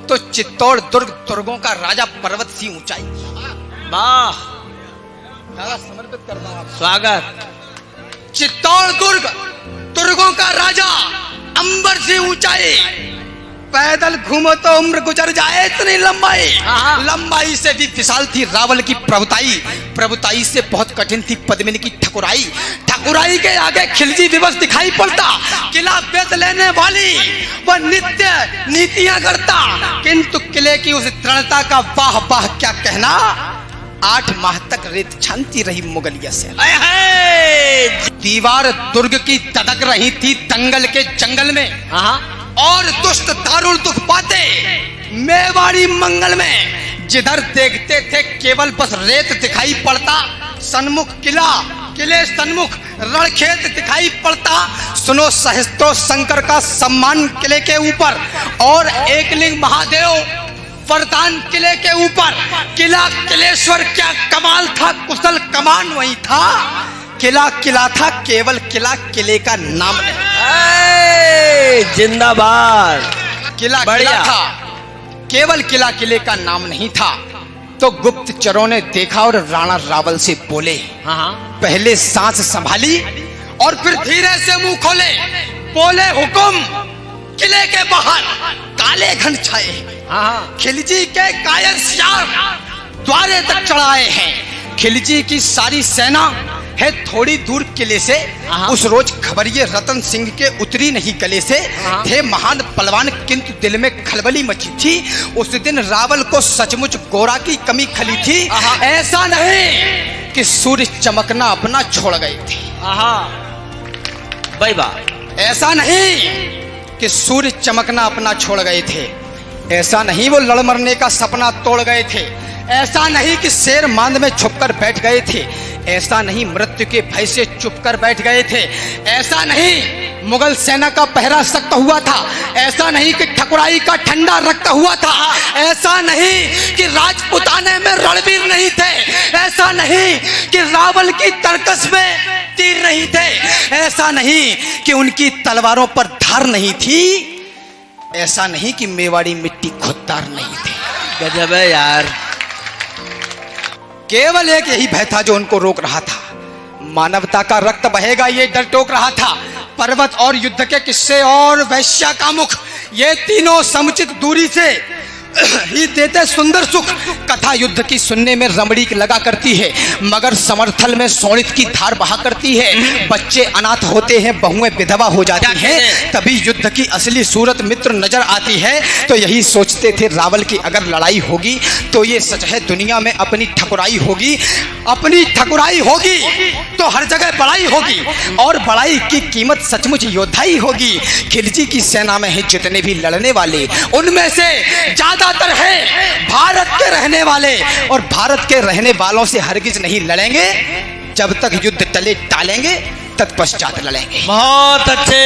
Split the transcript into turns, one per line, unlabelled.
तो चित्तौड़ दुर्ग तुर्गों का राजा, पर्वत सी ऊंचाई।
वाह,
दादा समर्पित करता हूं आपको।
स्वागत।
चित्तौड़ दुर्ग तुर्गों का राजा, अंबर से ऊंचाई। पैदल घूमो तो उम्र गुजर जाए, इतनी लंबाई। लंबाई से भी विशाल थी रावल की प्रभुताई, प्रभुताई से बहुत कठिन थी पद्मिनी की ठकुराई। ठकुराई के आगे खिलजी दिवस दिखाई पड़ता। किला बेद लेने वाली वह नित्य नीतियां करता, किंतु किले की उस दृढ़ता का वाह वाह क्या कहना। 8 माह तक रेत छानती रही मुगलिया से। दीवार दुर्ग की तदक रही थी दंगल के जंगल में। और दुष्ट दारुण दुख पाते मेवाड़ी मंगल में। जिधर देखते थे केवल बस रेत दिखाई पड़ता। सन्मुख किला, किले सन्मुख रणखेत दिखाई पड़ता। सुनो सहस्त्रों शंकर का सम्मान किले के ऊपर, और एकलिंग महादेव वरदान किले के ऊपर। किला किलेश्वर क्या कमाल था, कुशल कमान वही था। किला किला था, केवल किला किले का नाम नहीं।
जिंदाबाद।
किला किला था, केवल किला किले का नाम नहीं था। तो गुप्तचरों ने देखा और राणा रावल से बोले, पहले सांस संभाली और फिर धीरे से मुंह खोले। बोले, हुकुम। किले के बाहर काले घन छाए, खिलजी के कायर सियार द्वारे तक चढ़ाए हैं। खिलजी की सारी सेना है थोड़ी दूर किले से। उस रोज खबरिये रतन सिंह के उतरी नहीं गले से। थे महान पलवान, किंतु दिल में खलबली मची थी। उस दिन रावल को सचमुच गोरा की कमी खली थी। ऐसा नहीं कि सूर्य चमकना अपना छोड़ गए थे।
भाई वाह।
ऐसा नहीं कि सूर्य चमकना अपना छोड़ गए थे। ऐसा नहीं वो लड़ मरने का सपना तोड़ गए थे। ऐसा नहीं कि शेर मांद में छुपकर बैठ गए थे। ऐसा नहीं मृत्यु के भय से चुपकर बैठ गए थे। ऐसा नहीं मुगल सेना का पहरा सख्त हुआ था। ऐसा नहीं कि ठकुराई का ठंडा रक्त हुआ था। ऐसा नहीं कि राजपुताने में रणवीर नहीं थे। ऐसा नहीं कि रावल की तरकस में तीर नहीं थे। ऐसा नहीं कि उनकी तलवारों पर धार नहीं थी। ऐसा नहीं कि मेवाड़ी मिट्टी खुददार नहीं थे।
गजब है यार।
केवल एक यही भय था जो उनको रोक रहा था। मानवता का रक्त बहेगा ये डर टोक रहा था। पर्वत और युद्ध के किस्से और वैश्या का मुख, ये तीनों समुचित दूरी से ही देते सुंदर सुख। कथा युद्ध की सुनने में रमणी लगा करती है, मगर समर्थल में सोणित की धार बहा करती है। बच्चे अनाथ होते हैं, बहुएं विधवा हो जाती हैं, तभी युद्ध की असली सूरत मित्र नजर आती है। तो यही सोचते थे रावल की अगर लड़ाई होगी तो ये सच है दुनिया में अपनी ठकुराई होगी। अपनी ठकुराई होगी तो हर जगह बड़ाई होगी, और बड़ाई की कीमत सचमुच योद्धाई होगी। खिलजी की सेना में है जितने भी लड़ने वाले, उनमें से ज्यादातर है भारत के रहने वाले, और भारत के रहने वालों से हरगिज नहीं लड़ेंगे। जब तक युद्ध टले टालेंगे तत्पश्चात लड़ेंगे।
बहुत अच्छे।